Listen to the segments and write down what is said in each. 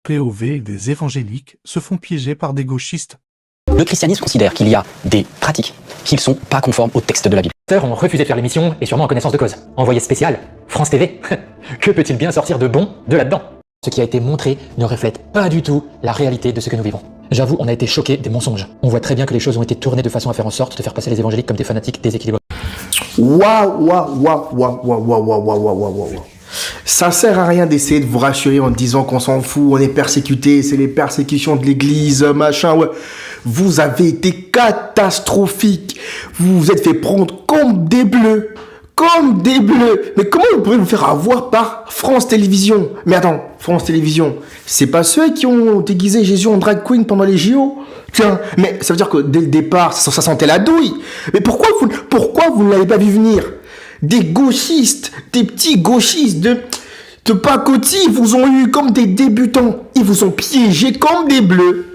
POV des évangéliques se font piéger par des gauchistes. Le christianisme considère qu'il y a des pratiques qui ne sont pas conformes au texte de la Bible. Les ont refusé de faire l'émission et sûrement en connaissance de cause. Envoyé spécial, France TV. Que peut-il bien sortir de bon de là-dedans? Ce qui a été montré ne reflète pas du tout la réalité de ce que nous vivons. J'avoue, on a été choqués des mensonges. On voit très bien que les choses ont été tournées de façon à faire en sorte de faire passer les évangéliques comme des fanatiques déséquilibrés. Waouh. Ça sert à rien d'essayer de vous rassurer en disant qu'on s'en fout, on est persécuté, c'est les persécutions de l'église, machin, ouais. Vous avez été catastrophique. Vous vous êtes fait prendre comme des bleus. Comme des bleus. Mais comment vous pouvez vous faire avoir par France Télévisions? Mais attends, France Télévisions, c'est pas ceux qui ont déguisé Jésus en drag queen pendant les JO? Tiens, mais ça veut dire que dès le départ, ça sentait la douille. Mais pourquoi vous ne l'avez pas vu venir? Des gauchistes, des petits gauchistes de pacotille, ils vous ont eu comme des débutants. Ils vous ont piégés comme des bleus.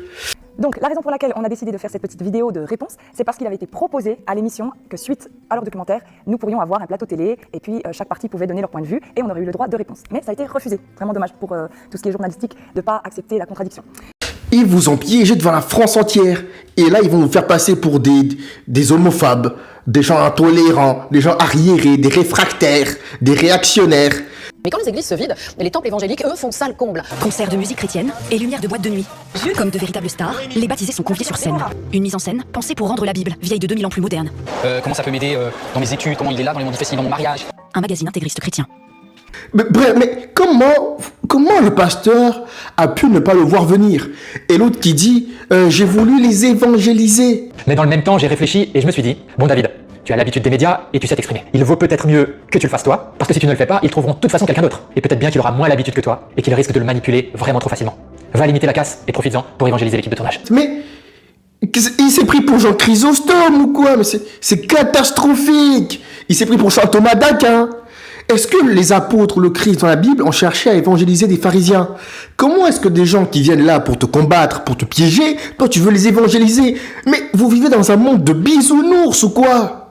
Donc la raison pour laquelle on a décidé de faire cette petite vidéo de réponse, c'est parce qu'il avait été proposé à l'émission que suite à leur documentaire, nous pourrions avoir un plateau télé et puis chaque partie pouvait donner leur point de vue et on aurait eu le droit de réponse. Mais ça a été refusé. Vraiment dommage pour tout ce qui est journalistique de ne pas accepter la contradiction. Ils vous ont piégé devant la France entière. Et là, ils vont vous faire passer pour des homophobes, des gens intolérants, des gens arriérés, des réfractaires, des réactionnaires. Mais quand les églises se vident, les temples évangéliques, eux, font salle comble. Concerts de musique chrétienne et lumière de boîte de nuit. Comme de véritables stars, les baptisés sont conviés sur scène. Une mise en scène pensée pour rendre la Bible, vieille de 2000 ans plus moderne. Comment ça peut m'aider dans mes études? Comment il est là dans les manifestations, dans mon mariage? Un magazine intégriste chrétien. Mais comment le pasteur a pu ne pas le voir venir? Et l'autre qui dit j'ai voulu les évangéliser. Mais dans le même temps, j'ai réfléchi et je me suis dit, bon David, tu as l'habitude des médias et tu sais t'exprimer. Il vaut peut-être mieux que tu le fasses toi, parce que si tu ne le fais pas, ils trouveront de toute façon quelqu'un d'autre. Et peut-être bien qu'il aura moins l'habitude que toi et qu'il risque de le manipuler vraiment trop facilement. Va limiter la casse et profites-en pour évangéliser l'équipe de tournage. Mais il s'est pris pour Jean Chrysostome ou quoi? Mais c'est catastrophique. Il s'est pris pour Saint Thomas d'Aquin. Est-ce que les apôtres, le Christ dans la Bible ont cherché à évangéliser des pharisiens? Comment est-ce que des gens qui viennent là pour te combattre, pour te piéger, toi tu veux les évangéliser? Mais vous vivez dans un monde de bisounours ou quoi?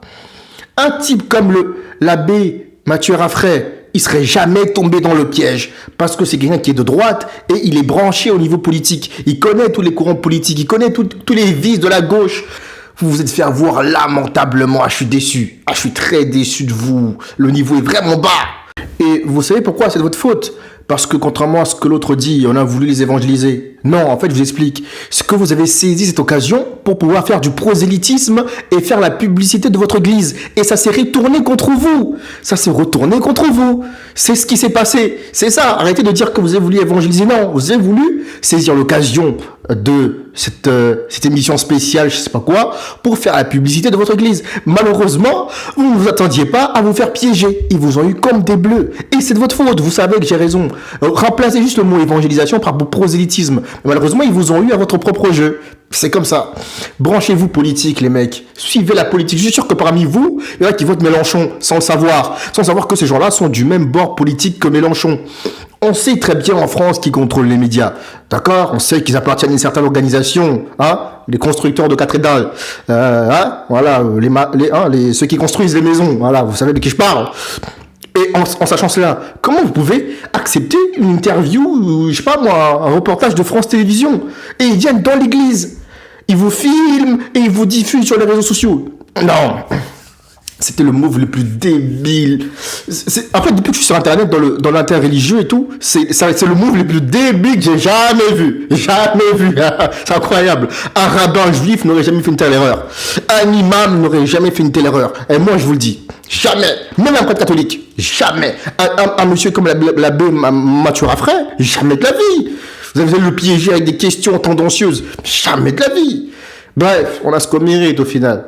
Un type comme l'abbé Mathieu Raffray, il serait jamais tombé dans le piège parce que c'est quelqu'un qui est de droite et il est branché au niveau politique. Il connaît tous les courants politiques, il connaît tous les vices de la gauche. Vous vous êtes fait avoir lamentablement. Ah, je suis déçu. Ah, je suis très déçu de vous. Le niveau est vraiment bas. Et vous savez pourquoi? C'est de votre faute. Parce que contrairement à ce que l'autre dit, on a voulu les évangéliser. Non, en fait, je vous explique. C'est que vous avez saisi cette occasion pour pouvoir faire du prosélytisme et faire la publicité de votre église. Et ça s'est retourné contre vous. Ça s'est retourné contre vous. C'est ce qui s'est passé. C'est ça. Arrêtez de dire que vous avez voulu évangéliser. Non, vous avez voulu saisir l'occasion de cette émission spéciale, je sais pas quoi, pour faire la publicité de votre église. Malheureusement, vous ne vous attendiez pas à vous faire piéger. Ils vous ont eu comme des bleus. Et c'est de votre faute. Vous savez que j'ai raison. Remplacez juste le mot évangélisation par prosélytisme. Malheureusement, ils vous ont eu à votre propre jeu. C'est comme ça. Branchez-vous politique, les mecs. Suivez la politique. Je suis sûr que parmi vous, il y en a qui votent Mélenchon sans le savoir. Sans savoir que ces gens-là sont du même bord politique que Mélenchon. On sait très bien en France qui contrôle les médias. D'accord? On sait qu'ils appartiennent à une certaine organisation. Hein? Les constructeurs de cathédrales. Voilà. Ceux qui construisent les maisons. Voilà. Vous savez de qui je parle. Et en sachant cela, comment vous pouvez accepter une interview, je sais pas moi, un reportage de France Télévisions, et ils viennent dans l'église, ils vous filment et ils vous diffusent sur les réseaux sociaux? Non, c'était le move le plus débile. En fait, depuis que je suis sur Internet, dans l'interreligieux et tout, c'est le move le plus débile que j'ai jamais vu. Jamais vu. C'est incroyable. Un rabbin juif n'aurait jamais fait une telle erreur. Un imam n'aurait jamais fait une telle erreur. Et moi, je vous le dis, jamais. Même un prêtre catholique, jamais. Un monsieur comme l'abbé Mathieu Raffray, jamais de la vie. Vous allez le piéger avec des questions tendancieuses. Jamais de la vie. Bref, on a ce qu'on mérite au final.